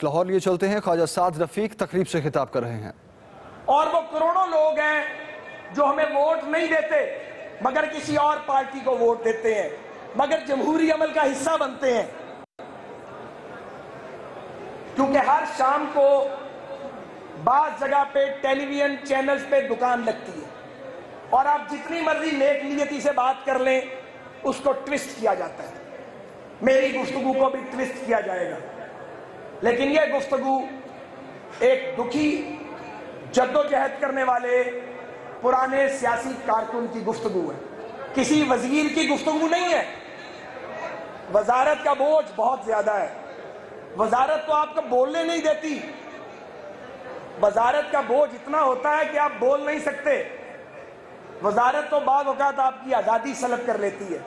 لاہور لیے چلتے ہیں۔ خواجہ سعد رفیق تقریب سے خطاب کر رہے ہیں۔ اور وہ کروڑوں لوگ ہیں جو ہمیں ووٹ نہیں دیتے مگر کسی اور پارٹی کو ووٹ دیتے ہیں، مگر جمہوری عمل کا حصہ بنتے ہیں، کیونکہ ہر شام کو بعض جگہ پہ ٹیلی ویژن چینلز پہ دکان لگتی ہے اور آپ جتنی مرضی نیک نیتی سے بات کر لیں اس کو ٹویسٹ کیا جاتا ہے۔ میری گفتگو کو بھی ٹویسٹ کیا جائے گا، لیکن یہ گفتگو ایک دکھی جدوجہد کرنے والے پرانے سیاسی کارکن کی گفتگو ہے، کسی وزیر کی گفتگو نہیں ہے۔ وزارت کا بوجھ بہت زیادہ ہے، وزارت تو آپ کو بولنے نہیں دیتی، وزارت کا بوجھ اتنا ہوتا ہے کہ آپ بول نہیں سکتے، وزارت تو بعض اوقات آپ کی آزادی سلب کر لیتی ہے۔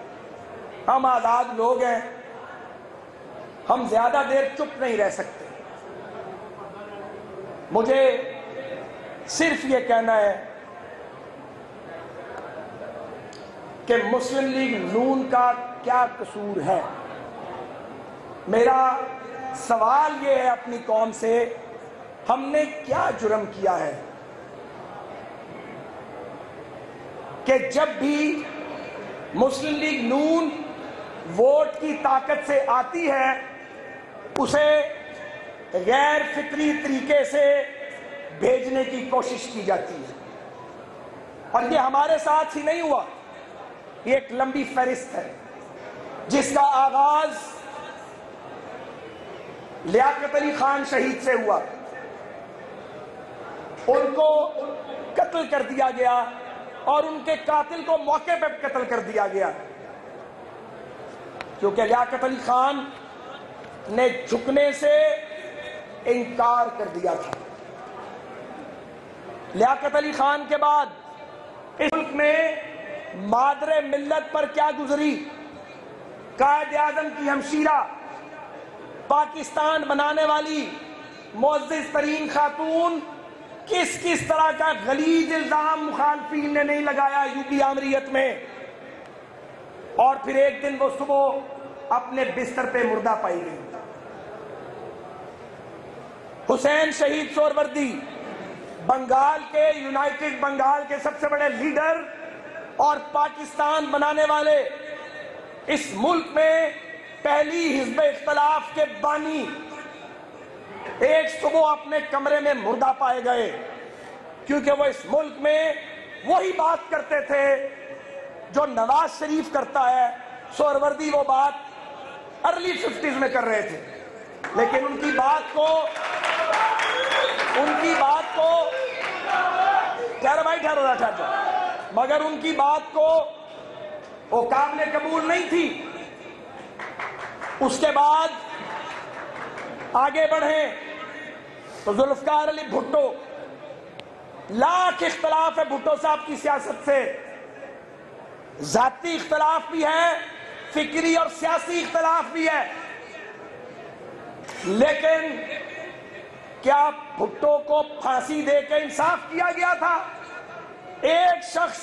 ہم آزاد لوگ ہیں، ہم زیادہ دیر چپ نہیں رہ سکتے۔ مجھے صرف یہ کہنا ہے کہ مسلم لیگ نون کا کیا قصور ہے۔ میرا سوال یہ ہے اپنی قوم سے، ہم نے کیا جرم کیا ہے کہ جب بھی مسلم لیگ نون ووٹ کی طاقت سے آتی ہے اسے غیر فطری طریقے سے بھیجنے کی کوشش کی جاتی ہے؟ اور یہ ہمارے ساتھ ہی نہیں ہوا، یہ ایک لمبی فہرست ہے جس کا آغاز لیاقت علی خان شہید سے ہوا۔ ان کو قتل کر دیا گیا اور ان کے قاتل کو موقع پہ قتل کر دیا گیا، کیونکہ لیاقت علی خان نے جھکنے سے انکار کر دیا تھا۔ لیاقت علی خان کے بعد اس ملک میں مادر ملت پر کیا گزری؟ قائد اعظم کی ہمشیرہ، پاکستان بنانے والی معزز ترین خاتون، کس کس طرح کا غلیظ الزام مخالفین نے نہیں لگایا یو پی آمریت میں، اور پھر ایک دن وہ صبح اپنے بستر پہ مردہ پائی گئی۔ حسین شہید سہروردی، بنگال کے یونائٹڈ بنگال کے سب سے بڑے لیڈر اور پاکستان بنانے والے، اس ملک میں پہلی حزب اختلاف کے بانی، ایک صبح اپنے کمرے میں مردہ پائے گئے، کیونکہ وہ اس ملک میں وہی بات کرتے تھے جو نواز شریف کرتا ہے۔ سہروردی وہ بات ارلی 50s میں کر رہے تھے، لیکن ان کی بات کو مگر ان کی بات کو وہ قابل قبول نہیں تھی۔ اس کے بعد آگے بڑھیں تو ذوالفقار علی بھٹو، لاکھ اختلاف ہے بھٹو صاحب کی سیاست سے، ذاتی اختلاف بھی ہے، فکری اور سیاسی اختلاف بھی ہے، لیکن کیا بھٹو کو پھانسی دے کے انصاف کیا گیا تھا؟ ایک شخص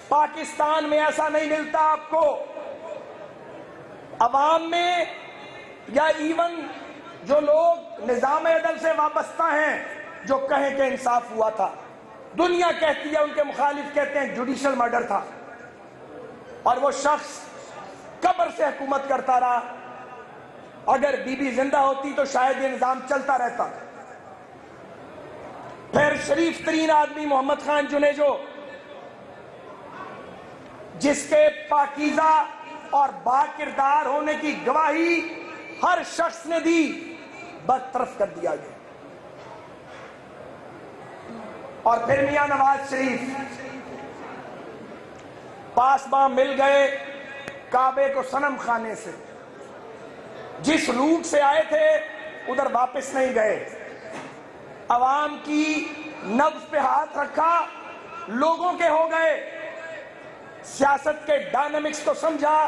پاکستان میں ایسا نہیں ملتا آپ کو، عوام میں یا ایون جو لوگ نظام عدل سے وابستہ ہیں جو کہیں کہ انصاف ہوا تھا۔ دنیا کہتی ہے، ان کے مخالف کہتے ہیں جوڈیشل مرڈر تھا، اور وہ شخص قبر سے حکومت کرتا رہا۔ اگر بی بی زندہ ہوتی تو شاید یہ نظام چلتا رہتا۔ پھر شریف ترین آدمی محمد خان جنیجو، جس کے پاکیزہ اور با کردار ہونے کی گواہی ہر شخص نے دی، برطرف کر دیا گیا۔ اور پھر میاں نواز شریف پاسباں مل گئے کعبے کو صنم خانے سے، جس روٹ سے آئے تھے ادھر واپس نہیں گئے، عوام کی نبض پہ ہاتھ رکھا، لوگوں کے ہو گئے، سیاست کے ڈائنامکس کو سمجھا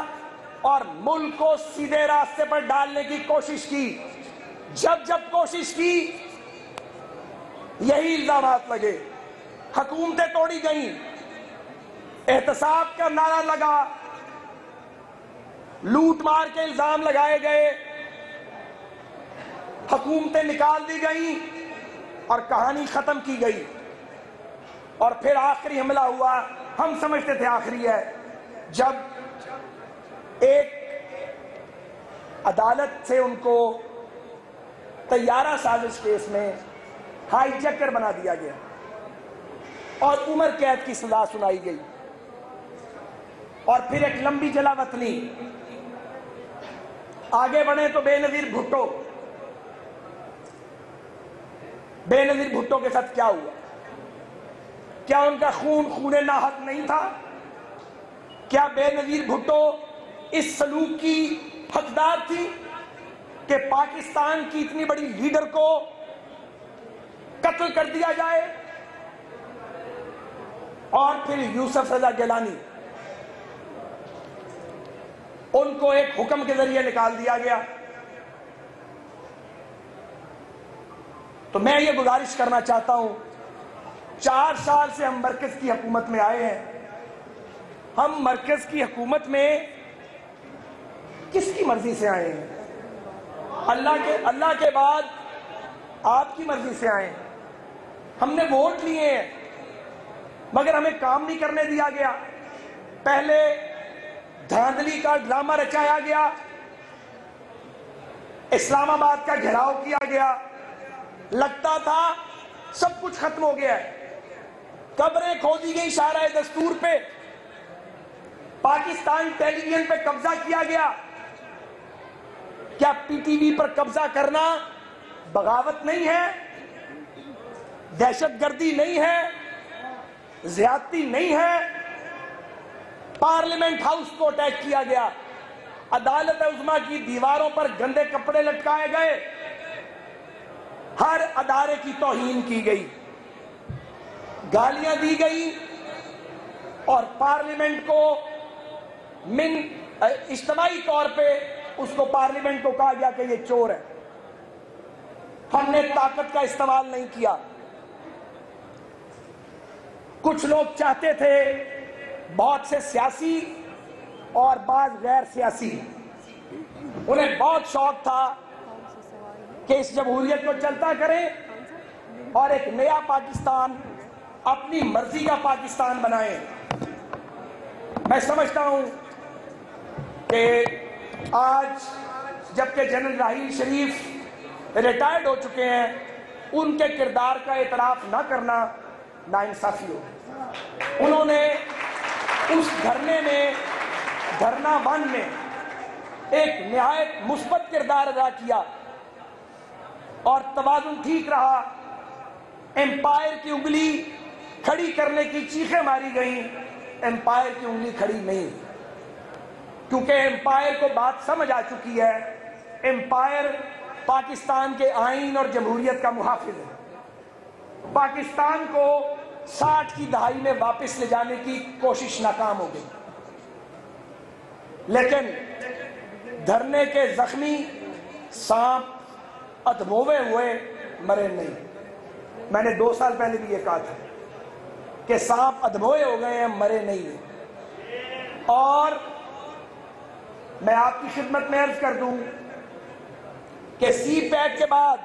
اور ملک کو سیدھے راستے پر ڈالنے کی کوشش کی۔ جب کوشش کی یہی الزامات لگے، حکومتیں توڑی گئیں، احتساب کا نعرہ لگا، لوٹ مار کے الزام لگائے گئے، حکومتیں نکال دی گئیں اور کہانی ختم کی گئی، اور پھر آخری حملہ ہوا، ہم سمجھتے تھے آخری ہے، جب ایک عدالت سے ان کو طیارہ سازش کیس میں ہائی جیکر بنا دیا گیا اور عمر قید کی سزا سنائی گئی، اور پھر ایک لمبی جلا وطنی۔ آگے بڑھیں تو بے نظیر بھٹو، بے نظیر بھٹو کے ساتھ کیا ہوا؟ کیا ان کا خون ناحق نہیں تھا؟ کیا بے نظیر بھٹو اس سلوک کی حقدار تھی کہ پاکستان کی اتنی بڑی لیڈر کو قتل کر دیا جائے؟ اور پھر یوسف رضا گیلانی، ان کو ایک حکم کے ذریعے نکال دیا گیا۔ تو میں یہ گزارش کرنا چاہتا ہوں، 4 سال سے ہم مرکز کی حکومت میں آئے ہیں، ہم مرکز کی حکومت میں کس کی مرضی سے آئے ہیں؟ اللہ کے بعد آپ کی مرضی سے آئے ہیں۔ ہم نے ووٹ لیے ہیں مگر ہمیں کام نہیں کرنے دیا گیا۔ پہلے دھاندلی کا ڈرامہ رچایا گیا، اسلام آباد کا گھیراؤ کیا گیا، لگتا تھا سب کچھ ختم ہو گیا ہے، قبریں کھودی گئی شاہراہ دستور پہ، پاکستان ٹیلی ویژن پہ قبضہ کیا گیا۔ کیا پی ٹی وی پر قبضہ کرنا بغاوت نہیں ہے؟ دہشت گردی نہیں ہے؟ زیادتی نہیں ہے؟ پارلیمنٹ ہاؤس کو اٹیک کیا گیا، عدالت عظمیٰ کی دیواروں پر گندے کپڑے لٹکائے گئے، ہر ادارے کی توہین کی گئی، گالیاں دی گئی، اور پارلیمنٹ کو اجتماعی طور پہ اس کو پارلیمنٹ کو کہا گیا کہ یہ چور ہے۔ ہم نے طاقت کا استعمال نہیں کیا۔ کچھ لوگ چاہتے تھے، بہت سے سیاسی اور بعض غیر سیاسی، انہیں بہت شوق تھا کہ اس جمہوریت کو چلتا کریں اور ایک نیا پاکستان، اپنی مرضی کا پاکستان بنائیں۔ میں سمجھتا ہوں کہ آج جبکہ جنرل راحیل شریف ریٹائرڈ ہو چکے ہیں، ان کے کردار کا اعتراف نہ کرنا ناانصافی ہو۔ انہوں نے اس دھرنے میں، دھرنا 1 میں ایک نہایت مثبت کردار ادا کیا اور توازن ٹھیک رہا۔ امپائر کی انگلی کھڑی کرنے کی چیخیں ماری گئیں، امپائر کی انگلی کھڑی نہیں، کیونکہ امپائر کو بات سمجھ آ چکی ہے، امپائر پاکستان کے آئین اور جمہوریت کا محافظ ہے۔ پاکستان کو 60 کی دہائی میں واپس لے جانے کی کوشش ناکام ہو گئی، لیکن دھرنے کے زخمی سانپ ادھموے ہوئے مرے نہیں۔ میں نے 2 سال پہلے بھی یہ کہا تھا کہ سانپ ادھموے ہو گئے ہیں، مرے نہیں۔ اور میں آپ کی خدمت میں عرض کر دوں کہ سی پیک کے بعد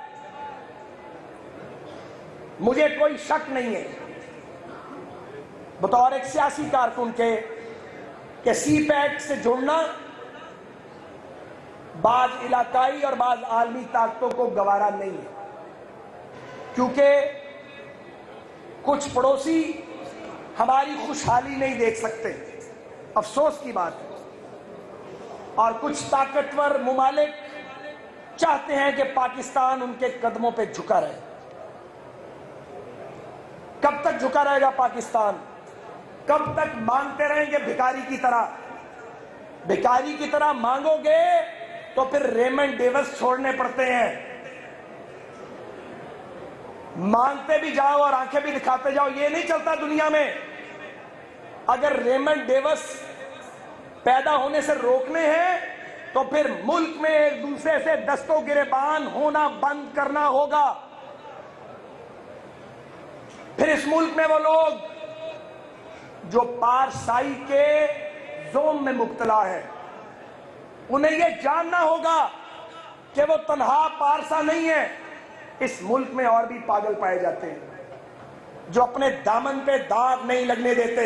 مجھے کوئی شک نہیں ہے بطور ایک سیاسی کارکن کے کہ سی پیک سے جڑنا بعض علاقائی اور بعض عالمی طاقتوں کو گوارا نہیں ہے، کیونکہ کچھ پڑوسی ہماری خوشحالی نہیں دیکھ سکتے، افسوس کی بات ہے، اور کچھ طاقتور ممالک چاہتے ہیں کہ پاکستان ان کے قدموں پہ جھکا رہے۔ کب تک جھکا رہے گا پاکستان؟ کب تک مانگتے رہیں گے بھکاری کی طرح؟ بھکاری کی طرح مانگو گے تو پھر ریمنڈ ڈیوس چھوڑنے پڑتے ہیں۔ مانگتے بھی جاؤ اور آنکھیں بھی دکھاتے جاؤ، یہ نہیں چلتا دنیا میں۔ اگر ریمنڈ ڈیوس پیدا ہونے سے روکنے ہیں تو پھر ملک میں ایک دوسرے سے دست و گریبان ہونا بند کرنا ہوگا۔ پھر اس ملک میں وہ لوگ جو پارسائی کے زوم میں مبتلا ہے، انہیں یہ جاننا ہوگا کہ وہ تنہا پارسا نہیں ہے، اس ملک میں اور بھی پاگل پائے جاتے ہیں جو اپنے دامن پہ داغ نہیں لگنے دیتے۔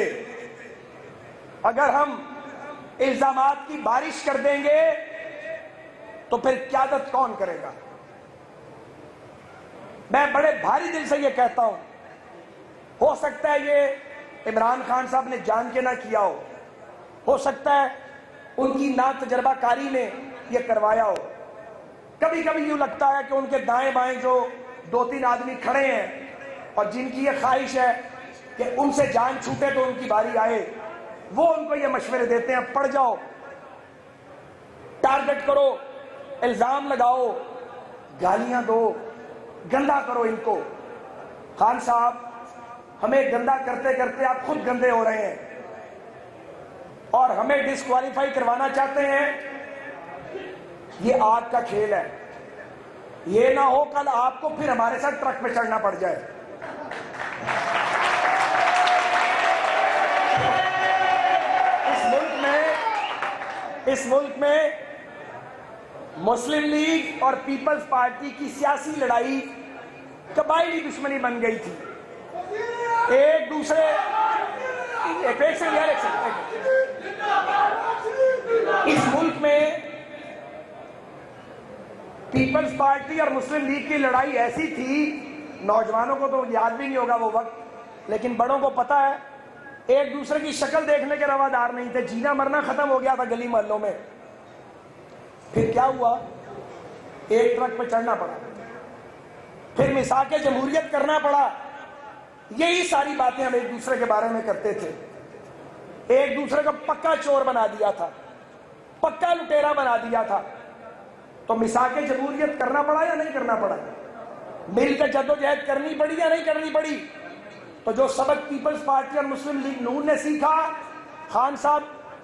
اگر ہم الزامات کی بارش کر دیں گے تو پھر قیادت کون کرے گا؟ میں بڑے بھاری دل سے یہ کہتا ہوں، ہو سکتا ہے یہ عمران خان صاحب نے جان کے نہ کیا ہو سکتا ہے ان کی نا تجربہ کاری نے یہ کروایا ہو۔ کبھی کبھی یوں لگتا ہے کہ ان کے دائیں بائیں جو 2-3 آدمی کھڑے ہیں اور جن کی یہ خواہش ہے کہ ان سے جان چھوٹے تو ان کی باری آئے، وہ ان کو یہ مشورے دیتے ہیں پڑ جاؤ، ٹارگٹ کرو، الزام لگاؤ، گالیاں دو، گندا کرو ان کو۔ خان صاحب، ہمیں گندا کرتے کرتے آپ خود گندے ہو رہے ہیں اور ہمیں ڈسکوالیفائی کروانا چاہتے ہیں۔ یہ آگ کا کھیل ہے، یہ نہ ہو کل آپ کو پھر ہمارے ساتھ ٹرک پہ چڑھنا پڑ جائے۔ اس ملک میں مسلم لیگ اور پیپلز پارٹی کی سیاسی لڑائی قبائلی دشمنی بن گئی تھی۔ ایک دوسرے اس ملک میں پیپلز پارٹی اور مسلم لیگ کی لڑائی ایسی تھی، نوجوانوں کو تو یاد بھی نہیں ہوگا وہ وقت، لیکن بڑوں کو پتا ہے، ایک دوسرے کی شکل دیکھنے کے روادار نہیں تھے، جینا مرنا ختم ہو گیا تھا گلی محلوں میں۔ پھر کیا ہوا؟ ایک ٹرک پہ چڑھنا پڑا، پھر میثاق جمہوریت کرنا پڑا۔ یہی ساری باتیں ہم ایک دوسرے کے بارے میں کرتے تھے، ایک دوسرے کو پکا چور بنا دیا تھا، پکا لٹیرا بنا دیا تھا۔ تو میثاق جمہوریت کرنا پڑا یا نہیں کرنا پڑا؟ مل کے جدوجہد کرنی پڑی یا نہیں کرنی پڑی؟ تو جو سبق پیپلز پارٹی اور مسلم لیگ نون نے سیکھا، خان صاحب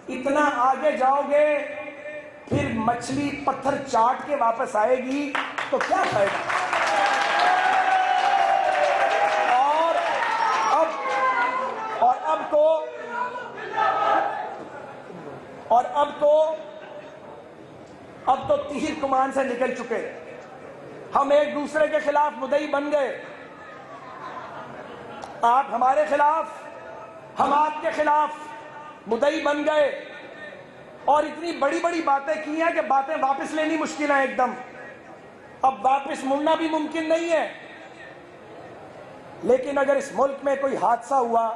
اتنا آگے جاؤ گے پھر مچھلی پتھر چاٹ کے واپس آئے گی تو کیا فائدہ؟ اب تو تیر کمان سے نکل چکے، ہم ایک دوسرے کے خلاف مدعی بن گئے، آپ ہمارے خلاف، ہم آپ کے خلاف مدعی بن گئے، اور اتنی بڑی بڑی باتیں کی ہیں کہ باتیں واپس لینی مشکل ہیں ایک دم، اب واپس مڑنا بھی ممکن نہیں ہے۔ لیکن اگر اس ملک میں کوئی حادثہ ہوا،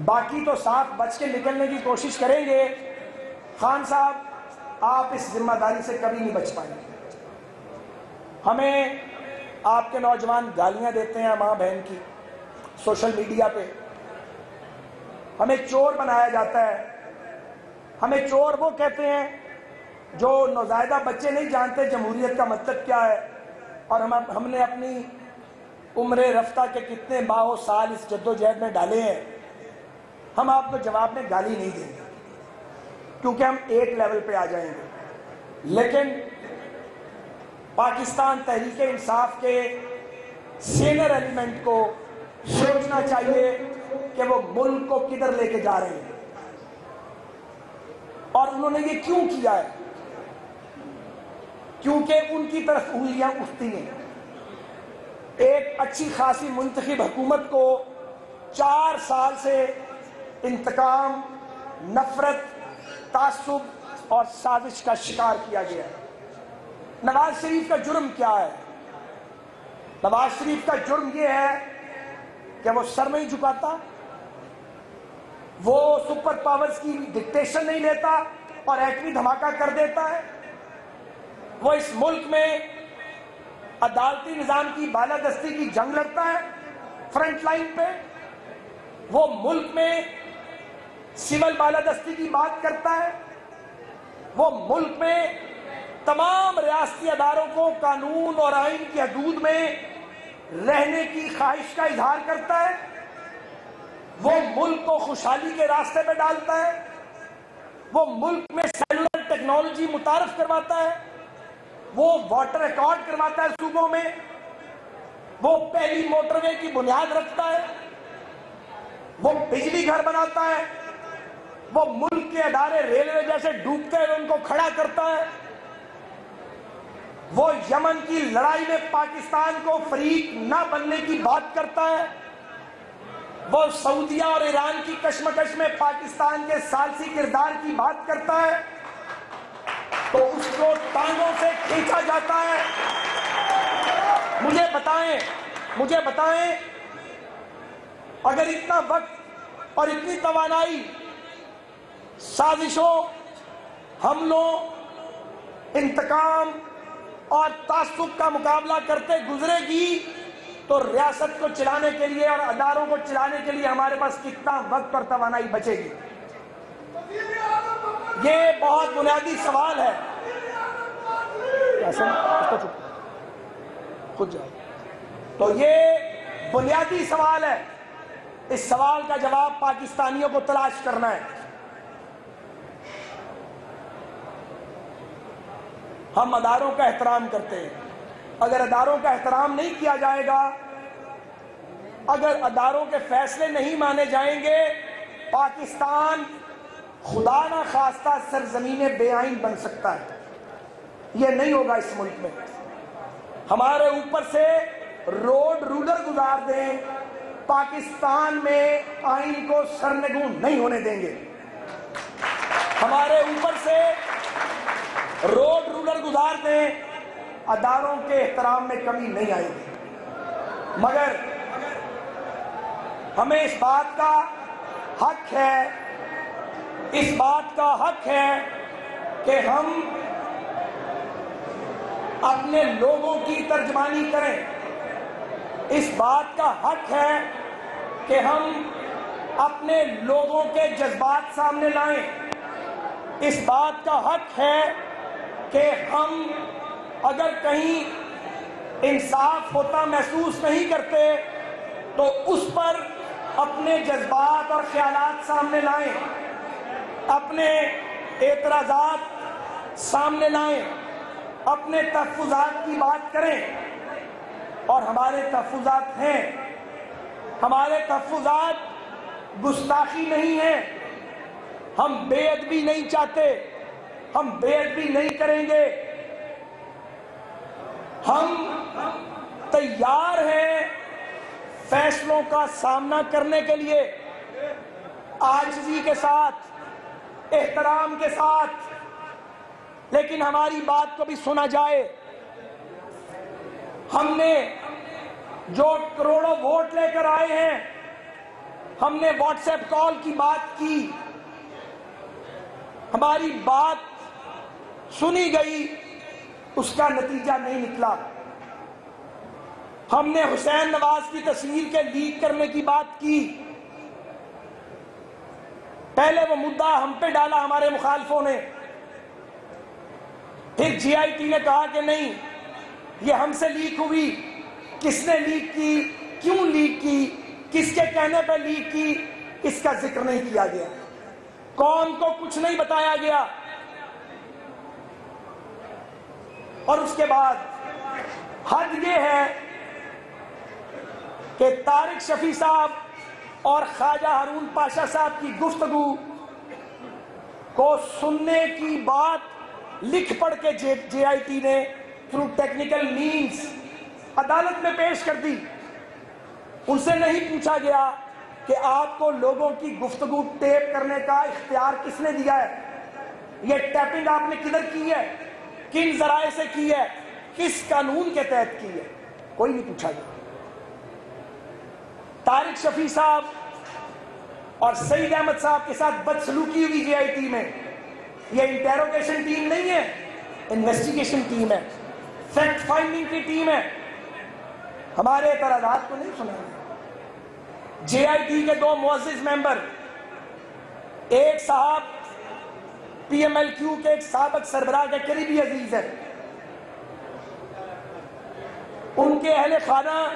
باقی تو ساتھ بچ کے نکلنے کی کوشش کریں گے، خان صاحب آپ اس ذمہ داری سے کبھی نہیں بچ پائیں گے۔ ہمیں آپ کے نوجوان گالیاں دیتے ہیں ماں بہن کی سوشل میڈیا پہ، ہمیں چور بنایا جاتا ہے، ہمیں چور وہ کہتے ہیں جو نوزائیدہ بچے نہیں جانتے جمہوریت کا مطلب کیا ہے، اور ہم نے اپنی عمر رفتہ کے کتنے ماہ و سال اس جدوجہد میں ڈالے ہیں، ہم آپ کو جواب میں گالی نہیں دیں گے کیونکہ ہم ایک لیول پہ آ جائیں گے۔ لیکن پاکستان تحریک انصاف کے سینئر ایلیمنٹ کو سوچنا چاہیے کہ وہ ملک کو کدھر لے کے جا رہے ہیں اور انہوں نے یہ کیوں کیا ہے، کیونکہ ان کی طرف انگلیاں اٹھتی ہیں۔ ایک اچھی خاصی منتخب حکومت کو 4 سال سے انتقام، نفرت، تعصب اور سازش کا شکار کیا گیا ہے۔ نواز شریف کا جرم کیا ہے؟ نواز شریف کا جرم یہ ہے کہ وہ سر نہیں جھکاتا، وہ سپر پاورز کی ڈکٹیشن نہیں لیتا اور ایٹمی دھماکہ کر دیتا ہے، وہ اس ملک میں عدالتی نظام کی بالادستی کی جنگ لڑتا ہے فرنٹ لائن پہ، وہ ملک میں سول بالادستی کی بات کرتا ہے، وہ ملک میں تمام ریاستی اداروں کو قانون اور آئین کی حدود میں رہنے کی خواہش کا اظہار کرتا ہے، وہ ملک کو خوشحالی کے راستے پہ ڈالتا ہے، وہ ملک میں سیلولر ٹیکنالوجی متعارف کرواتا ہے، وہ واٹر ایکارڈ کرواتا ہے صوبوں میں، وہ پہلی موٹر وے کی بنیاد رکھتا ہے، وہ بجلی گھر بناتا ہے، وہ ملک کے ادارے ریلوے جیسے ڈوبتے ہیں ان کو کھڑا کرتا ہے، وہ یمن کی لڑائی میں پاکستان کو فریق نہ بننے کی بات کرتا ہے، وہ سعودیہ اور ایران کی کشمکش میں پاکستان کے ثالثی کردار کی بات کرتا ہے، تو اس کو ٹانگوں سے کھینچا جاتا ہے۔ مجھے بتائیں اگر اتنا وقت اور اتنی توانائی سازشوں، حملوں، انتقام اور تعصب کا مقابلہ کرتے گزرے گی تو ریاست کو چلانے کے لیے اور اداروں کو چلانے کے لیے ہمارے پاس کتنا وقت اور توانائی بچے گی؟ یہ بہت بنیادی سوال ہے۔ تو یہ بنیادی سوال ہے، اس سوال کا جواب پاکستانیوں کو تلاش کرنا ہے۔ ہم اداروں کا احترام کرتے ہیں، اگر اداروں کا احترام نہیں کیا جائے گا، اگر اداروں کے فیصلے نہیں مانے جائیں گے، پاکستان خدا نہ خواستہ سرزمین بے آئین بن سکتا ہے۔ یہ نہیں ہوگا اس ملک میں۔ ہمارے اوپر سے روڈ رولر گزار دیں، پاکستان میں آئین کو سرنگوں نہیں ہونے دیں گے۔ ہمارے اوپر سے روڈ رولر گزار دیں، اداروں کے احترام میں کمی نہیں آئے گی۔ مگر ہمیں اس بات کا حق ہے کہ ہم اپنے لوگوں کی ترجمانی کریں۔ اس بات کا حق ہے کہ ہم اپنے لوگوں کے جذبات سامنے لائیں۔ اس بات کا حق ہے کہ ہم اگر کہیں انصاف ہوتا محسوس نہیں کرتے تو اس پر اپنے جذبات اور خیالات سامنے لائیں، اپنے اعتراضات سامنے لائیں، اپنے تحفظات کی بات کریں۔ اور ہمارے تحفظات ہیں، ہمارے تحفظات گستاخی نہیں ہیں، ہم بے ادبی نہیں چاہتے، ہم بے ادبی نہیں کریں گے۔ ہم تیار ہیں فیصلوں کا سامنا کرنے کے لیے، عاجزی کے ساتھ، احترام کے ساتھ، لیکن ہماری بات کو بھی سنا جائے۔ ہم نے جو کروڑوں ووٹ لے کر آئے ہیں، ہم نے واٹس ایپ کال کی بات کی، ہماری بات سنی گئی، اس کا نتیجہ نہیں نکلا۔ ہم نے حسین نواز کی تصویر کے لیک کرنے کی بات کی، پہلے وہ مدعا ہم پہ ڈالا ہمارے مخالفوں نے، پھر جی آئی ٹی نے کہا کہ نہیں یہ ہم سے لیک ہوئی، کس نے لیک کی، کیوں لیک کی، کس کے کہنے پہ لیک کی، اس کا ذکر نہیں کیا گیا، کون کو کچھ نہیں بتایا گیا۔ اور اس کے بعد حد یہ ہے کہ طارق شفیع صاحب اور خواجہ ہارون پاشا صاحب کی گفتگو کو سننے کی بات لکھ پڑھ کے جے آئی ٹی نے تھرو ٹیکنیکل مینز عدالت میں پیش کر دی۔ ان سے نہیں پوچھا گیا کہ آپ کو لوگوں کی گفتگو ٹیپ کرنے کا اختیار کس نے دیا ہے، یہ ٹیپنگ آپ نے کدھر کی ہے، کن ذرائع سے کی ہے، کس قانون کے تحت کی ہے، کوئی نہیں پوچھا گیا۔ طارق شفیع صاحب اور سعید احمد صاحب کے ساتھ بدسلوکی ہوئی جے آئی ٹی میں، یہ انٹیروگیشن ٹیم نہیں ہے، انویسٹیگیشن ٹیم ہے، فیکٹ فائنڈنگ کی ٹیم ہے۔ ہمارے اعتراضات کو نہیں سنا گیا۔ جے آئی ٹی کے دو معزز ممبر، ایک صاحب پی ایم ایل کیو کے ایک سابق سربراہ کے قریبی عزیز ہے، ان کے اہل خانہ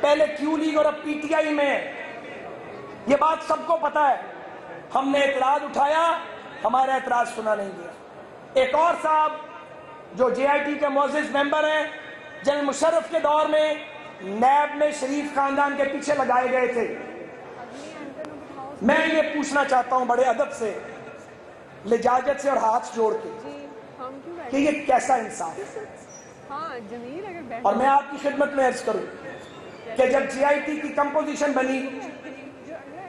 پہلے کیو لیگ اور اب پی ٹی آئی میں، یہ بات سب کو پتا ہے۔ ہم نے اعتراض اٹھایا، ہمارا اعتراض سنا نہیں گیا۔ ایک اور صاحب جو جے آئی ٹی کے معزز ممبر ہیں، جنرل مشرف کے دور میں نیب میں شریف خاندان کے پیچھے لگائے گئے تھے۔ میں یہ پوچھنا چاہتا ہوں بڑے ادب سے، لجاجت سے اور ہاتھ جوڑ کے، کہ یہ کیسا انصاف ہے؟ اور میں آپ کی خدمت میں عرض کروں کہ جب GIT کی کمپوزیشن بنی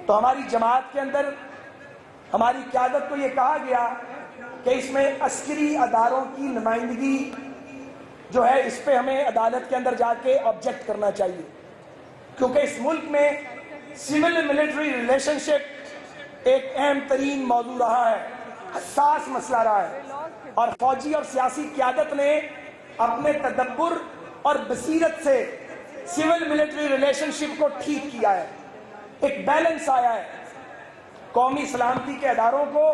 تو ہماری جماعت کے اندر ہماری قیادت کو یہ کہا گیا کہ اس میں عسکری اداروں کی نمائندگی جو ہے اس پہ ہمیں عدالت کے اندر جا کے آبجیکٹ کرنا چاہیے، کیونکہ اس ملک میں سول ملٹری ریلیشن شپ ایک اہم ترین موضوع رہا ہے، حساس مسئلہ رہا ہے، اور فوجی اور سیاسی قیادت نے اپنے تدبر اور بصیرت سے سول ملٹری ریلیشن شپ کو ٹھیک کیا ہے، ایک بیلنس آیا ہے۔ قومی سلامتی کے اداروں کو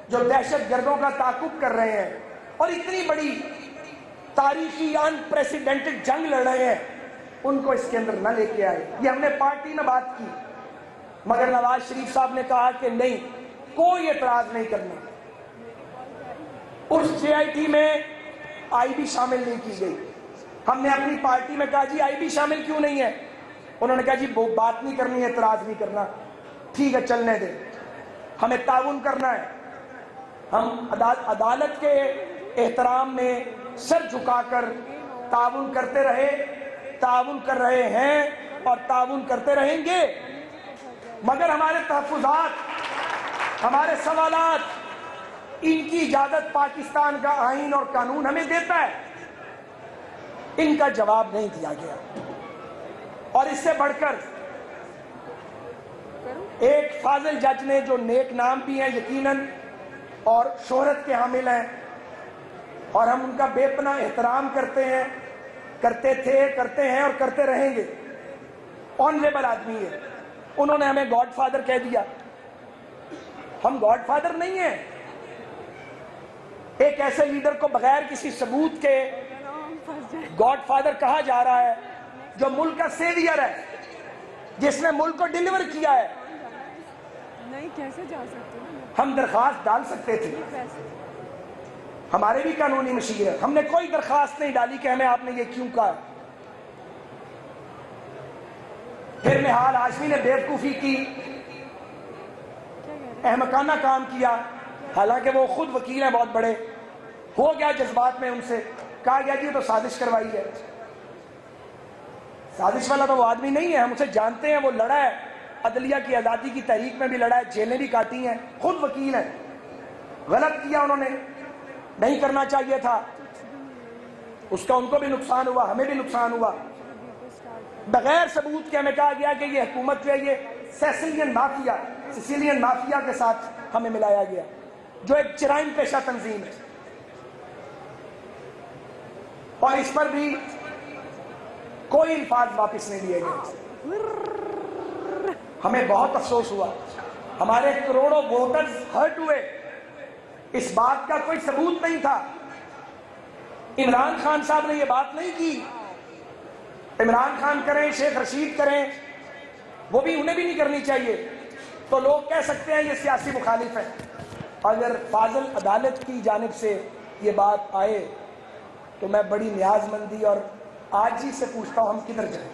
جو دہشت گردوں کا تعاقب کر رہے ہیں اور اتنی بڑی تاریخی انپریسیڈنٹڈ جنگ لڑ رہے ہیں، ان کو اس کے اندر نہ لے کے آئے۔ یہ ہم نے پارٹی میں بات کی، مگر نواز شریف صاحب نے کہا کہ نہیں، کوئی اعتراض نہیں کرنا۔ اس GIT میں IB شامل نہیں کی گئی۔ ہم نے اپنی پارٹی میں کہا جی IB شامل کیوں نہیں ہے؟ انہوں نے کہا جی بات نہیں کرنی ہے، اعتراض نہیں کرنا، ٹھیک ہے چلنے دیں، ہمیں تعاون کرنا ہے۔ ہم عدالت کے احترام میں سر جھکا کر تعاون کرتے رہے، تعاون کر رہے ہیں اور تعاون کرتے رہیں گے، مگر ہمارے تحفظات، ہمارے سوالات، ان کی اجازت پاکستان کا آئین اور قانون ہمیں دیتا ہے، ان کا جواب نہیں دیا گیا۔ اور اس سے بڑھ کر ایک فاضل جج نے جو نیک نام بھی ہیں یقیناً اور شہرت کے حامل ہیں، اور ہم ان کا بے پناہ احترام کرتے ہیں، کرتے تھے، کرتے ہیں اور کرتے رہیں گے، آنریبل آدمی ہے، انہوں نے ہمیں گاڈ فادر کہہ دیا۔ ہم گاڈ فادر نہیں ہیں۔ ایک ایسے لیڈر کو بغیر کسی ثبوت کے گاڈ فادر کہا جا رہا ہے جو ملک کا سیویئر ہے، جس نے ملک کو ڈیلیور کیا ہے۔ کیسے جا سکتے ہیں؟ ہم درخواست ڈال سکتے تھے، ہمارے بھی قانونی مشیر ہیں، ہم نے کوئی درخواست نہیں ڈالی کہ ہمیں آپ نے یہ کیوں کہا۔ پھر نہال ہاشمی نے بیوقوفی کی، احمقانہ کام کیا، حالانکہ وہ خود وکیل ہیں بہت بڑے، ہو گیا جذبات میں ان سے، کہا گیا جی تو سازش کروائی ہے۔ سازش والا تو وہ آدمی نہیں ہے، ہم اسے جانتے ہیں، وہ لڑا ہے، عدلیہ کی آزادی کی تحریک میں بھی لڑا ہے، جیلیں بھی کاٹی ہیں، خود وکیل ہیں۔ غلط کیا انہوں نے، نہیں کرنا چاہیے تھا، اس کا ان کو بھی نقصان ہوا، ہمیں بھی نقصان ہوا۔ بغیر ثبوت کے ہمیں کہا گیا کہ یہ حکومت جو ہے یہ سیسیلین مافیا کے ساتھ ہمیں ملایا گیا، جو ایک جرائم پیشہ تنظیم ہے، اور اس پر بھی کوئی الفاظ واپس نہیں لیے گئے۔ ہمیں بہت افسوس ہوا، ہمارے کروڑوں ووٹرز ہرٹ ہوئے، اس بات کا کوئی ثبوت نہیں تھا۔ عمران خان صاحب نے یہ بات نہیں کی، عمران خان کریں، شیخ رشید کریں، وہ بھی انہیں بھی نہیں کرنی چاہیے، تو لوگ کہہ سکتے ہیں یہ سیاسی مخالف ہیں۔ اگر فاضل عدالت کی جانب سے یہ بات آئے تو میں بڑی نیاز مندی اور عاجزی سے پوچھتا ہوں، ہم کدھر جائیں؟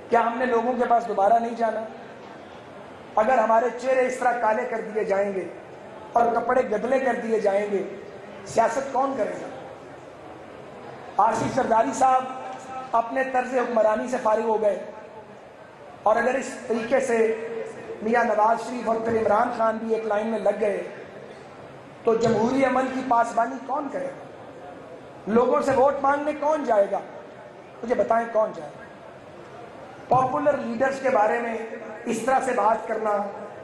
کیا ہم نے لوگوں کے پاس دوبارہ نہیں جانا؟ اگر ہمارے چہرے اس طرح کالے کر دیے جائیں گے اور کپڑے گدلے کر دیے جائیں گے، سیاست کون کرے گا؟ آصف زرداری صاحب اپنے طرز حکمرانی سے فارغ ہو گئے، اور اگر اس طریقے سے میاں نواز شریف اور پھر عمران خان بھی ایک لائن میں لگ گئے تو جمہوری عمل کی پاسبانی کون کرے گا؟ لوگوں سے ووٹ مانگنے کون جائے گا؟ مجھے بتائیں کون جائے گا؟ پاپولر لیڈرز کے بارے میں اس طرح سے بات کرنا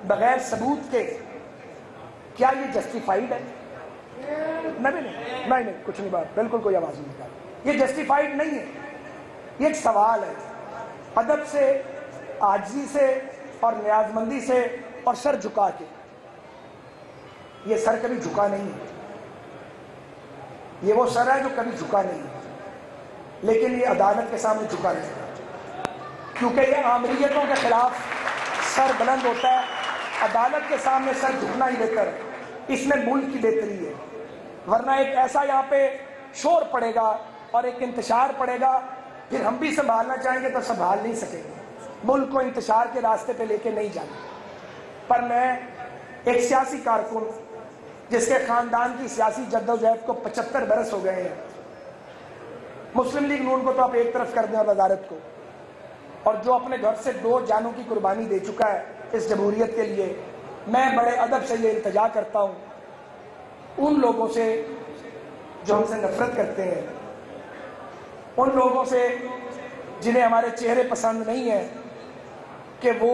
بغیر ثبوت کے، کیا یہ جسٹیفائیڈ ہے؟ نہیں، کچھ نہیں، بات بالکل کوئی آواز نہیں نکال، یہ جسٹیفائیڈ نہیں ہے۔ یہ ایک سوال ہے، ادب سے، عاجزی سے اور نیاز مندی سے اور سر جھکا کے۔ یہ سر کبھی جھکا نہیں ہے، یہ وہ سر ہے جو کبھی جھکا نہیں ہے، لیکن یہ عدالت کے سامنے جھکا نہیں ہے، کیونکہ یہ آمریتوں کے خلاف سر بلند ہوتا ہے۔ عدالت کے سامنے سر جھکنا ہی بہتر ہے، اس میں ملک کی بہتری ہے، ورنہ ایک ایسا یہاں پہ شور پڑے گا اور ایک انتشار پڑے گا، پھر ہم بھی سنبھالنا چاہیں گے تو سنبھال نہیں سکیں گے، ملک کو انتشار کے راستے پہ لے کے نہیں جانا۔ پر میں ایک سیاسی کارکن جس کے خاندان کی سیاسی جدوجہد کو 75 برس ہو گئے ہیں، مسلم لیگ نون کو تو آپ ایک طرف کر دیں اور وزارت کو، اور جو اپنے گھر سے 2 جانوں کی قربانی دے چکا ہے اس جمہوریت کے لیے، میں بڑے ادب سے یہ التجا کرتا ہوں ان لوگوں سے جو ہم سے نفرت کرتے ہیں، ان لوگوں سے جنہیں ہمارے چہرے پسند نہیں ہیں، کہ وہ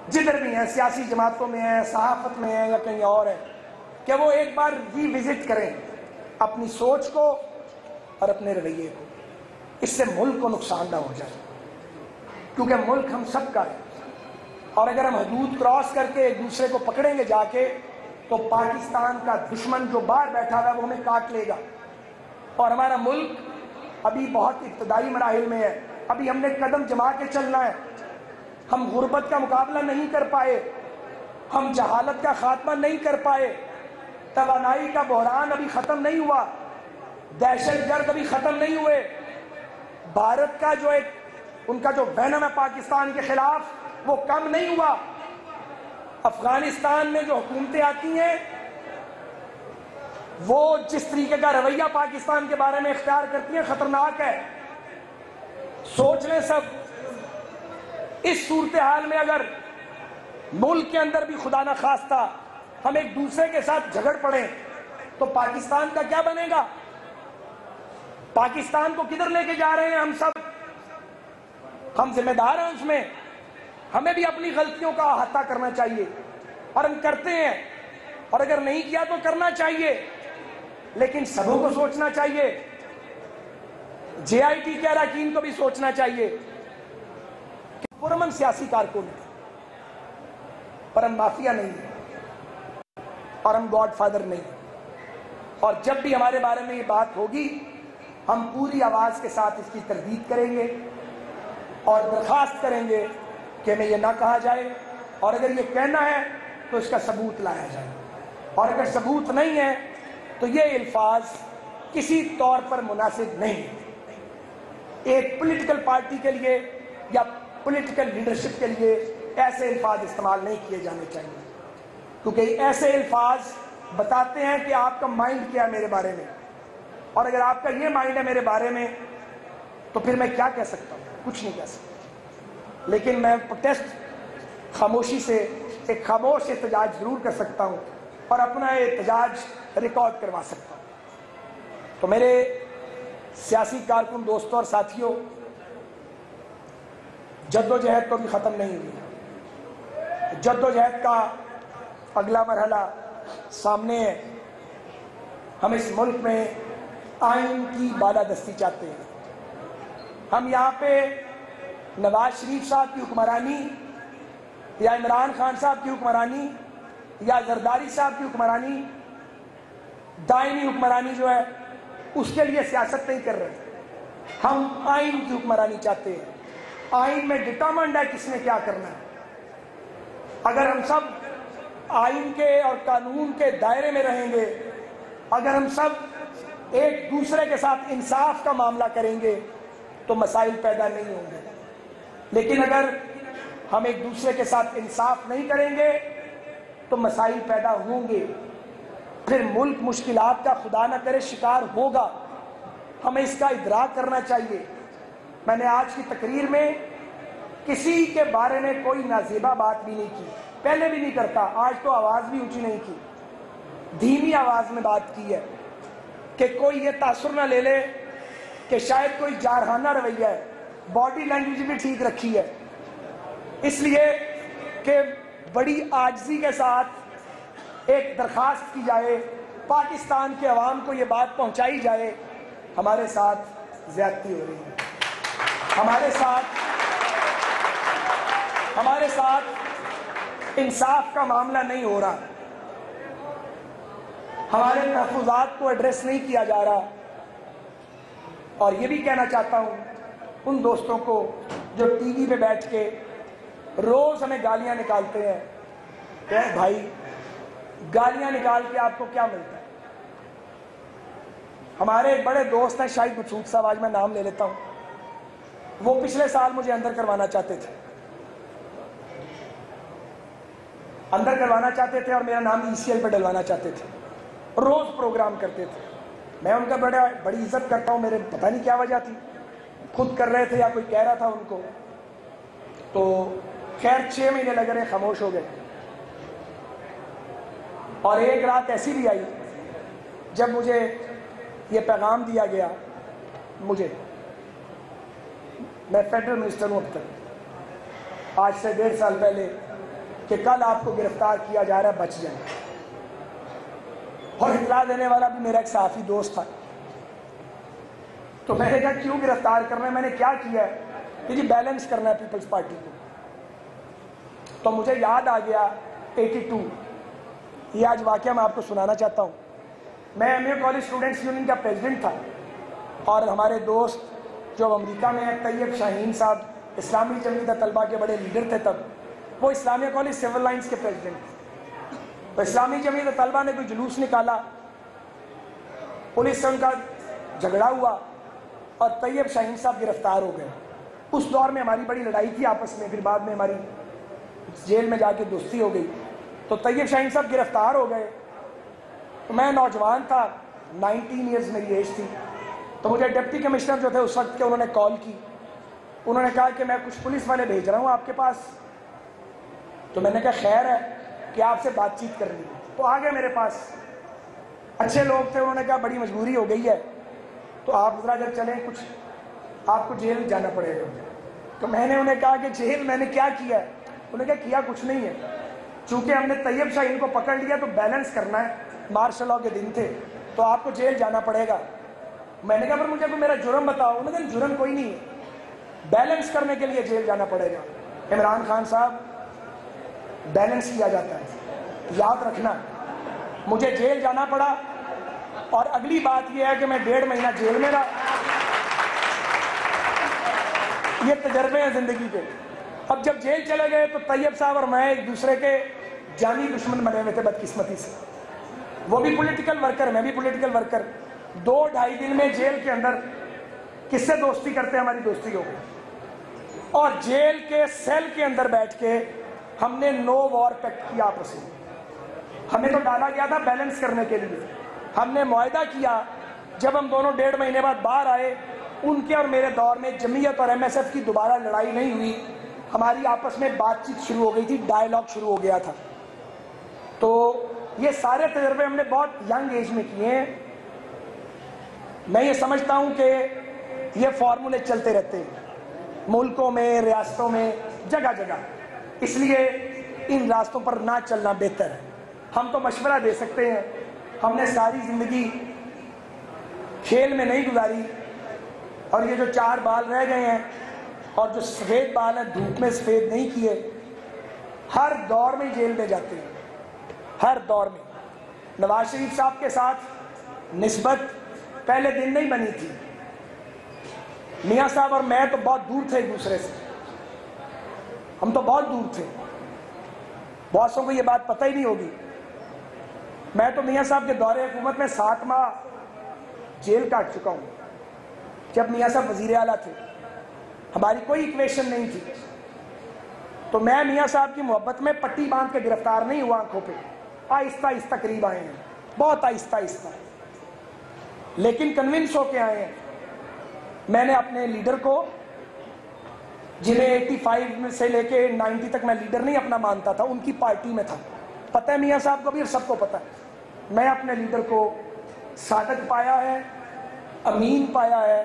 جدھر بھی ہیں، سیاسی جماعتوں میں ہیں، صحافت میں ہیں یا کہیں اور ہیں، کہ وہ ایک بار ری وزٹ کریں اپنی سوچ کو اور اپنے رویے کو. اس سے ملک کو نقصان نہ ہو جائے، کیونکہ ملک ہم سب کا ہے، اور اگر ہم حدود کراس کر کے ایک دوسرے کو پکڑیں گے جا کے تو پاکستان کا دشمن جو باہر بیٹھا ہوا ہے وہ ہمیں کاٹ لے گا. اور ہمارا ملک ابھی بہت ابتدائی مراحل میں ہے، ابھی ہم نے قدم جما کے چلنا ہے. ہم غربت کا مقابلہ نہیں کر پائے، ہم جہالت کا خاتمہ نہیں کر پائے، توانائی کا بحران ابھی ختم نہیں ہوا، دہشت گرد ابھی ختم نہیں ہوئے، بھارت کا جو ایک ان کا جو وینم ہے پاکستان کے خلاف وہ کم نہیں ہوا. افغانستان میں جو حکومتیں آتی ہیں وہ جس طریقے کا رویہ پاکستان کے بارے میں اختیار کرتی ہیں خطرناک ہے. سوچ لیں سب، اس صورتحال میں اگر ملک کے اندر بھی خدا نخواستہ ہم ایک دوسرے کے ساتھ جھگڑ پڑیں تو پاکستان کا کیا بنے گا؟ پاکستان کو کدھر لے کے جا رہے ہیں ہم سب؟ ہم ذمہ دار ہیں اس میں. ہمیں بھی اپنی غلطیوں کا احاطہ کرنا چاہیے، اور ہم کرتے ہیں، اور اگر نہیں کیا تو کرنا چاہیے، لیکن سبوں کو سوچنا چاہیے. جے آئی ٹی کے اراکین کو بھی سوچنا چاہیے کہ پرامن سیاسی کارکن ہے، پر ہم مافیا نہیں ہیں، اور ہم گاڈ فادر نہیں ہیں. اور جب بھی ہمارے بارے میں یہ بات ہوگی ہم پوری آواز کے ساتھ اس کی تردید کریں گے اور درخواست کریں گے کہ ہمیں یہ نہ کہا جائے، اور اگر یہ کہنا ہے تو اس کا ثبوت لایا جائے، اور اگر ثبوت نہیں ہے تو یہ الفاظ کسی طور پر مناسب نہیں ہے. ایک پولیٹیکل پارٹی کے لیے یا پولیٹیکل لیڈرشپ کے لیے ایسے الفاظ استعمال نہیں کیے جانے چاہیے، کیونکہ ایسے الفاظ بتاتے ہیں کہ آپ کا مائنڈ کیا ہے میرے بارے میں، اور اگر آپ کا یہ مائنڈ ہے میرے بارے میں تو پھر میں کیا کہہ سکتا ہوں؟ کچھ نہیں کہہ سکتا. لیکن میں پروٹیسٹ خاموشی سے ایک خاموش احتجاج ضرور کر سکتا ہوں اور اپنا احتجاج ریکارڈ کروا سکتا ہوں. تو میرے سیاسی کارکن دوستوں اور ساتھیوں، جدوجہد تو بھی ختم نہیں ہوئی. جدوجہد کا اگلا مرحلہ سامنے ہے. ہم اس ملک میں آئین کی بالادستی چاہتے ہیں. ہم یہاں پہ نواز شریف صاحب کی حکمرانی یا عمران خان صاحب کی حکمرانی یا زرداری صاحب کی حکمرانی، دائمی حکمرانی جو ہے اس کے لیے سیاست نہیں کر رہے. ہم آئین کی حکمرانی چاہتے ہیں. آئین میں ڈٹرمنڈ ہے کس نے کیا کرنا ہے. اگر ہم سب آئین کے اور قانون کے دائرے میں رہیں گے، اگر ہم سب ایک دوسرے کے ساتھ انصاف کا معاملہ کریں گے تو مسائل پیدا نہیں ہوں گے. لیکن اگر ہم ایک دوسرے کے ساتھ انصاف نہیں کریں گے تو مسائل پیدا ہوں گے. پھر ملک مشکلات کا خدا نہ کرے شکار ہوگا. ہمیں اس کا ادراک کرنا چاہیے. میں نے آج کی تقریر میں کسی کے بارے میں کوئی نازیبا بات بھی نہیں کی، پہلے بھی نہیں کرتا. آج تو آواز بھی اونچی نہیں کی، دھیمی آواز میں بات کی ہے کہ کوئی یہ تاثر نہ لے لے کہ شاید کوئی جارحانہ رویہ ہے. باڈی لینگویج بھی ٹھیک رکھی ہے، اس لیے کہ بڑی عاجزی کے ساتھ ایک درخواست کی جائے، پاکستان کے عوام کو یہ بات پہنچائی جائے ہمارے ساتھ زیادتی ہو رہی ہے، ہمارے ساتھ انصاف کا معاملہ نہیں ہو رہا، ہمارے تحفظات کو ایڈریس نہیں کیا جا رہا. اور یہ بھی کہنا چاہتا ہوں ان دوستوں کو جو ٹی وی پہ بیٹھ کے روز ہمیں گالیاں نکالتے ہیں کہ بھائی گالیاں نکال کے آپ کو کیا ملتا ہے. ہمارے ایک بڑے دوست ہیں شاہد مسعود صاحب، آج میں نام لے لیتا ہوں. وہ پچھلے سال مجھے اندر کروانا چاہتے تھے اور میرا نام ای سی ایل پہ ڈلوانا چاہتے تھے. روز پروگرام کرتے تھے. میں ان کا بڑی عزت کرتا ہوں. میرے پتہ نہیں کیا وجہ تھی, خود کر رہے تھے یا کوئی کہہ رہا تھا ان کو. تو خیر 6 مہینے لگ رہے, خاموش ہو گئے. اور ایک رات ایسی بھی آئی جب مجھے یہ پیغام دیا گیا, میں فیڈرل منسٹر ہوں اب تک, آج سے 1.5 سال پہلے, کہ کل آپ کو گرفتار کیا جا رہا ہے, بچ جائیں. اور اطلاع دینے والا بھی میرا ایک صحافی دوست تھا. تو میں نے کہا کیوں گرفتار کرنا ہے, میں نے کیا کیا ہے, کہ جی بیلنس کرنا ہے پیپلز پارٹی کو. تو مجھے یاد آ گیا 82, یہ آج واقعہ میں آپ کو سنانا چاہتا ہوں. میں M a college students union کا پریزیڈنٹ تھا, اور ہمارے دوست جو امریکہ میں ہیں, طیب شاہین صاحب, اسلامی جمعیت طلبہ کے بڑے لیڈر تھے تب, وہ اسلامیہ کالج سول لائنز کے پریزیڈنٹ تھے. تو اسلامی جمعیت طلبہ نے کوئی جلوس نکالا, پولیس سے ان کا جھگڑا ہوا, اور طیب شاہین صاحب گرفتار ہو گئے. اس دور میں ہماری بڑی لڑائی تھی آپس میں, پھر بعد میں ہماری جیل میں جا کے دوستی ہو گئی. تو طیب شاہین صاحب گرفتار ہو گئے. تو میں نوجوان تھا, 19 ایئرز میری ایج تھی. تو مجھے ڈپٹی کمشنر جو تھے اس وقت کے, انہوں نے کال کی. انہوں نے کہا کہ میں کچھ پولیس والے بھیج رہا ہوں آپ کے پاس. تو میں نے کہا خیر ہے کہ آپ سے بات چیت کرنی ہے. تو آ گئے میرے پاس, اچھے لوگ تھے. انہوں نے کہا بڑی مجبوری ہو گئی ہے, تو آپ ذرا جب چلیں, کچھ آپ کو جیل جانا پڑے گا. تو میں نے انہیں کہا کہ جیل میں نے کیا کیا ہے. انہوں نے کہا کیا کچھ نہیں ہے, چونکہ ہم نے طیب شاہین کو پکڑ لیا تو بیلنس کرنا ہے, مارشل لاء کے دن تھے, تو آپ کو جیل جانا پڑے گا. میں نے کہا پر مجھے میرا جرم بتاؤ. انہوں نے کہا جرم کوئی نہیں ہے, بیلنس کرنے کے لیے جیل جانا پڑے گا. عمران خان صاحب, بیلنس کیا جاتا ہے, یاد رکھنا. مجھے جیل جانا پڑا, اور اگلی بات یہ ہے کہ میں 1.5 مہینہ جیل میں رہا. یہ تجربے ہیں زندگی کے. اب جب جیل چلے گئے تو طیب صاحب اور میں ایک دوسرے کے جانی دشمن بنے ہوئے تھے بدقسمتی سے. وہ بھی پولیٹیکل ورکر, میں بھی پولیٹیکل ورکر. 2-2.5 دن میں جیل کے اندر کس سے دوستی کرتے ہماری دوستی ہو گئی. اور جیل کے سیل کے اندر بیٹھ کے ہم نے نو وار پیکٹ کیا آپس میں. ہمیں تو ڈالا گیا تھا بیلنس کرنے کے لیے. ہم نے معاہدہ کیا, جب ہم دونوں 1.5 مہینے بعد باہر آئے, ان کے اور میرے دور میں جمعیت اور ایم ایس ایف کی دوبارہ لڑائی نہیں ہوئی. ہماری آپس میں بات چیت شروع ہو گئی تھی, ڈائیلاگ شروع ہو گیا تھا. تو یہ سارے تجربے ہم نے بہت ینگ ایج میں کیے ہیں. میں یہ سمجھتا ہوں کہ یہ فارمولے چلتے رہتے ہیں ملکوں میں, ریاستوں میں, جگہ جگہ. اس لیے ان راستوں پر نہ چلنا بہتر ہے. ہم تو مشورہ دے سکتے ہیں, ہم نے ساری زندگی کھیل میں نہیں گزاری, اور یہ جو 4 بال رہ گئے ہیں اور جو سفید بال ہیں دھوپ میں سفید نہیں کیے, ہر دور میں جیل میں جاتے ہیں, ہر دور میں. نواز شریف صاحب کے ساتھ نسبت پہلے دن نہیں بنی تھی. میاں صاحب اور میں تو بہت دور تھے ایک دوسرے سے, ہم تو بہت دور تھے. بہت کو یہ بات پتہ ہی نہیں ہوگی. میں تو میاں صاحب کے دور حکومت میں 7 ماہ جیل کاٹ چکا ہوں. جب میاں صاحب وزیر اعلیٰ تھے, ہماری کوئی ایکویشن نہیں تھی. تو میں میاں صاحب کی محبت میں پٹی باندھ کے گرفتار نہیں ہوا آنکھوں پہ, آہستہ آہستہ قریب آئے ہیں, بہت آہستہ آہستہ, لیکن کنونس ہو کے آئے ہیں. میں نے اپنے لیڈر کو, جنہیں 85 سے لے کے 90 تک میں لیڈر نہیں اپنا مانتا تھا, ان کی پارٹی میں تھا. پتہ ہے میاں صاحب کو بھی اور سب کو پتہ ہے. میں اپنے لیڈر کو صادق پایا ہے, امین پایا ہے,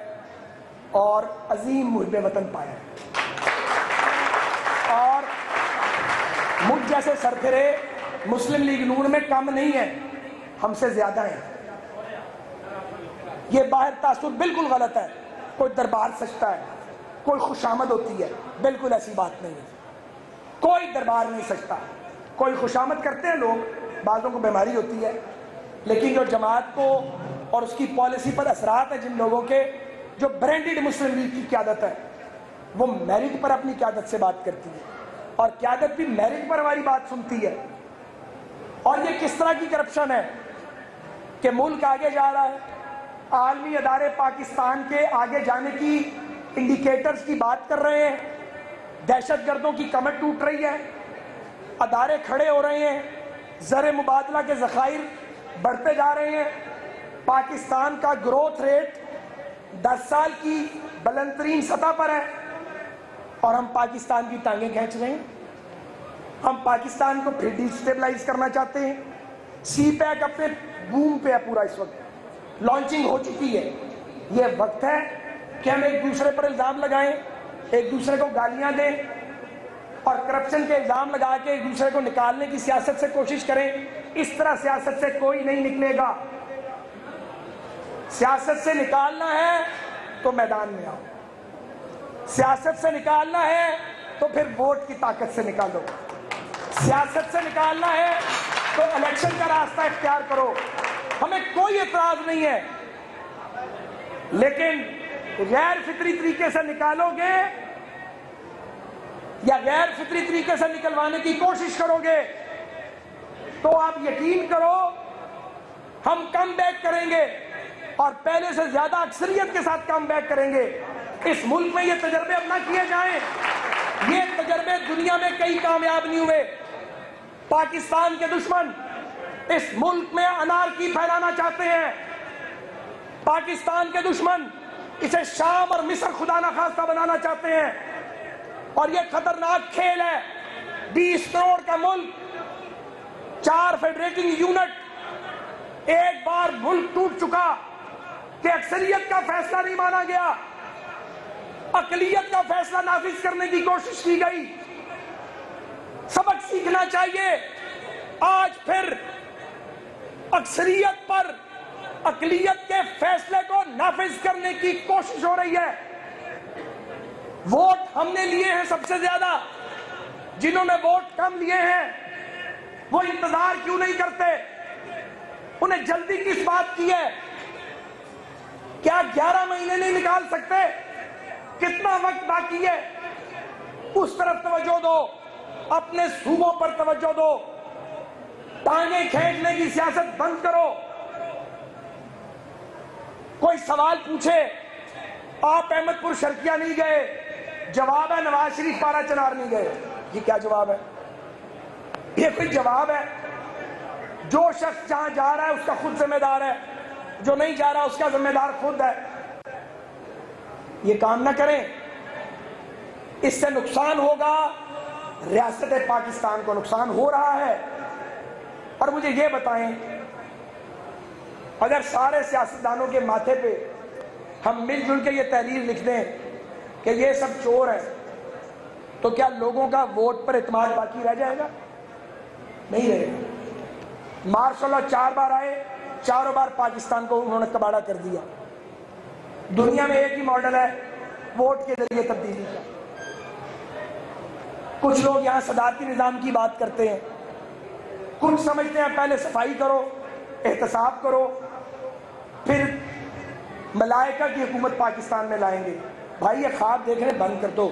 اور عظیم محب وطن پایا ہے. اور مجھ جیسے سرفرے مسلم لیگ نون میں کم نہیں ہے, ہم سے زیادہ ہیں. یہ باہر تاثر بالکل غلط ہے. کوئی دربار سجتا ہے, کوئی خوشامد ہوتی ہے, بالکل ایسی بات نہیں ہے. کوئی دربار نہیں سجتا. کوئی خوشامد کرتے ہیں لوگ, بعضوں کو بیماری ہوتی ہے, لیکن جو جماعت کو اور اس کی پالیسی پر اثرات ہیں جن لوگوں کے, جو برینڈڈ مسلم لیگ کی قیادت ہے, وہ میرٹ پر اپنی قیادت سے بات کرتی ہے, اور قیادت بھی میرٹ پر ہماری بات سنتی ہے. اور یہ کس طرح کی کرپشن ہے کہ ملک آگے جا رہا ہے, عالمی ادارے پاکستان کے آگے جانے کی انڈیکیٹرز کی بات کر رہے ہیں, دہشت گردوں کی کمر ٹوٹ رہی ہے, ادارے کھڑے ہو رہے ہیں, زر مبادلہ کے ذخائر بڑھتے جا رہے ہیں, پاکستان کا گروتھ ریٹ 10 سال کی بلند ترین سطح پر ہے اور ہم پاکستان کی ٹانگیں کھینچ رہے ہیں. ہم پاکستان کو پھر ڈی اسٹیبلائز کرنا چاہتے ہیں. سی پیک اپنے بوم پہ ہے پورا, اس وقت لانچنگ ہو چکی ہے. یہ وقت ہے کہ ہم ایک دوسرے پر الزام لگائیں, ایک دوسرے کو گالیاں دیں اور کرپشن کے الزام لگا کے ایک دوسرے کو نکالنے کی سیاست سے کوشش کریں. اس طرح سیاست سے کوئی نہیں نکلے گا. سیاست سے نکالنا ہے تو میدان میں آؤ, سیاست سے نکالنا ہے تو پھر ووٹ کی طاقت سے نکالو, سیاست سے نکالنا ہے تو الیکشن کا راستہ اختیار کرو. ہمیں کوئی اعتراض نہیں ہے, لیکن غیر فطری طریقے سے نکالو گے یا غیر فطری طریقے سے نکلوانے کی کوشش کرو گے تو آپ یقین کرو ہم کم بیک کریں گے اور پہلے سے زیادہ اکثریت کے ساتھ کم بیک کریں گے. اس ملک میں یہ تجربے اب نہ کیے جائیں. یہ تجربے دنیا میں کئی کامیاب نہیں ہوئے. پاکستان کے دشمن اس ملک میں انارکی پھیلانا چاہتے ہیں. پاکستان کے دشمن اسے شام اور مصر خدا نخواستہ بنانا چاہتے ہیں اور یہ خطرناک کھیل ہے. 20 کروڑ کا ملک, 4 فیڈریٹنگ یونٹ, ایک بار ملک ٹوٹ چکا کہ اکثریت کا فیصلہ نہیں مانا گیا, اقلیت کا فیصلہ نافذ کرنے کی کوشش کی گئی. سبق سیکھنا چاہیے. آج پھر اکثریت پر اقلیت کے فیصلے کو نافذ کرنے کی کوشش ہو رہی ہے. ووٹ ہم نے لیے ہیں سب سے زیادہ. جنہوں نے ووٹ کم لیے ہیں وہ انتظار کیوں نہیں کرتے؟ انہیں جلدی کس بات کی ہے؟ کیا 11 مہینے نہیں نکال سکتے؟ کتنا وقت باقی ہے؟ اس طرف توجہ دو, اپنے صوبوں پر توجہ دو. ٹانگیں کھینچنے کی سیاست بند کرو. کوئی سوال پوچھے آپ احمد پور شرقیہ نہیں گئے, جواب ہے نواز شریف پارا چنار نہیں گئے. یہ کیا جواب ہے؟ یہ کوئی جواب ہے؟ جو شخص جہاں جا رہا ہے اس کا خود ذمہ دار ہے, جو نہیں جا رہا اس کا ذمہ دار خود ہے. یہ کام نہ کریں, اس سے نقصان ہوگا. ریاست پاکستان کو نقصان ہو رہا ہے. اور مجھے یہ بتائیں, اگر سارے سیاستدانوں کے ماتھے پہ ہم مل جل کے یہ تحریر لکھ دیں کہ یہ سب چور ہیں, تو کیا لوگوں کا ووٹ پر اعتماد باقی رہ جائے گا؟ نہیں رہے گا. مارشل لا 4 بار آئے, چاروں بار پاکستان کو انہوں نے کباڑا کر دیا. دنیا میں ایک ہی ماڈل ہے ووٹ کے ذریعے تبدیلی کا. کچھ لوگ یہاں صدارتی نظام کی بات کرتے ہیں, کچھ سمجھتے ہیں پہلے صفائی کرو, احتساب کرو, پھر ملائکہ کی حکومت پاکستان میں لائیں گے. بھائی یہ خواب دیکھنے بند کر دو.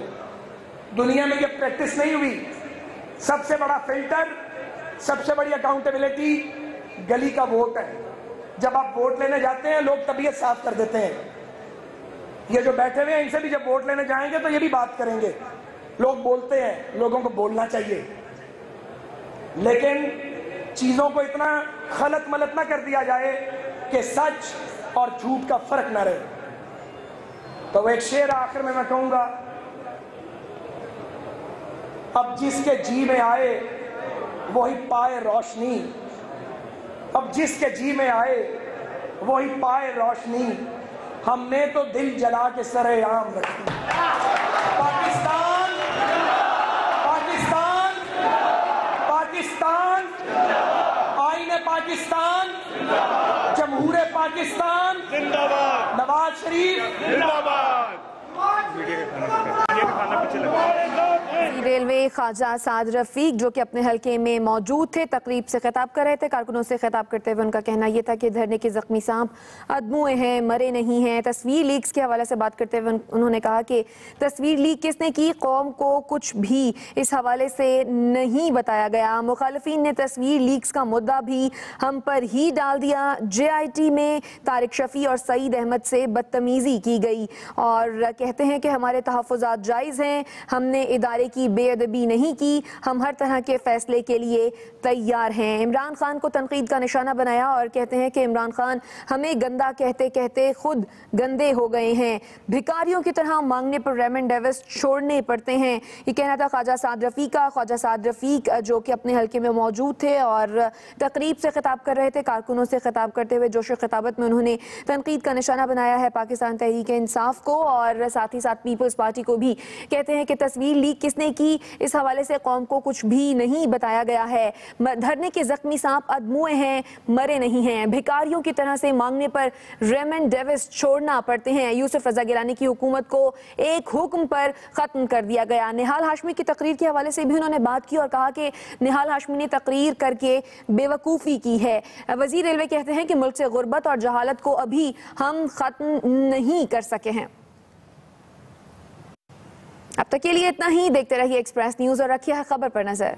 دنیا میں یہ پریکٹس نہیں ہوئی. سب سے بڑا فلٹر, سب سے بڑی اکاؤنٹیبلٹی گلی کا ووٹ ہے. جب آپ ووٹ لینے جاتے ہیں لوگ طبیعت صاف کر دیتے ہیں. یہ جو بیٹھے ہوئے ہیں ان سے بھی جب ووٹ لینے جائیں گے تو یہ بھی بات کریں گے. لوگ بولتے ہیں, لوگوں کو بولنا چاہیے, لیکن چیزوں کو اتنا خلط ملط نہ کر دیا جائے کہ سچ اور جھوٹ کا فرق نہ رہے. تو وہ ایک شعر آخر میں کہوں گا, اب جس کے جی میں آئے وہی پائے روشنی, اب جس کے جی میں آئے وہی پائے روشنی, ہم نے تو دل جلا کے سر عام رکھی. پاکستان پاکستان پاکستان, آئین پاکستان, جمہور پاکستان زندہ باد, نواز شریف زندہ باد. ریلوے خواجہ سعد رفیق جو کہ اپنے حلقے میں موجود تھے تقریب سے خطاب کر رہے تھے. کارکنوں سے خطاب کرتے ہوئے ان کا کہنا یہ تھا کہ دھرنے کے زخمی سانپ ادموئے ہیں, مرے نہیں ہیں. تصویر لیکس کے حوالے سے بات کرتے ہوئے انہوں نے کہا کہ تصویر لیک کس نے کی, قوم کو کچھ بھی اس حوالے سے نہیں بتایا گیا. مخالفین نے تصویر لیکس کا مدعا بھی ہم پر ہی ڈال دیا. JIT میں طارق شفیع اور سعید احمد سے بدتمیزی کی گئی اور کہتے ہیں کہ ہمارے تحفظات جائز ہیں, ہم نے ادارے کی بے ادبی نہیں کی، ہم ہر طرح کے فیصلے کے لیے تیار ہیں۔ عمران خان کو تنقید کا نشانہ بنایا اور کہتے ہیں کہ عمران خان ہمیں گندا کہتے کہتے خود گندے ہو گئے ہیں، بھکاریوں کی طرح مانگنے پر ریمنڈ ڈیوس چھوڑنے پڑتے ہیں۔ یہ کہنا تھا خواجہ سعد رفیق کا۔ خواجہ سعد رفیق جو کہ اپنے حلقے میں موجود تھے اور تقریب سے خطاب کر رہے تھے، کارکنوں سے خطاب کرتے ہوئے جوش و خطابت میں انہوں نے تنقید کا نشانہ بنایا ہے پاکستان تحریک انصاف کو، اور ساتھ ہی ساتھ پیپلز پارٹی کو بھی۔ کہتے ہیں کہ تصویر لیک کس نے کی، اس حوالے سے قوم کو کچھ بھی نہیں بتایا گیا ہے۔ دھرنے کے زخمی سانپ ادموئے ہیں، مرے نہیں ہیں، بھکاریوں کی طرح سے مانگنے پر ریمنڈ ڈیوس چھوڑنا پڑتے ہیں۔ یوسف رضا گیلانی کی حکومت کو ایک حکم پر ختم کر دیا گیا۔ نہال ہاشمی کی تقریر کے حوالے سے بھی انہوں نے بات کی اور کہا کہ نہال ہاشمی نے تقریر کر کے بے وقوفی کی ہے۔ وزیر ریلوے کہتے ہیں کہ ملک سے غربت اور جہالت کو ابھی ہم ختم نہیں کر سکے ہیں۔ اب تک کے لیے اتنا ہی، دیکھتے رہیے ایکسپریس نیوز اور رکھیے خبر پر نظر۔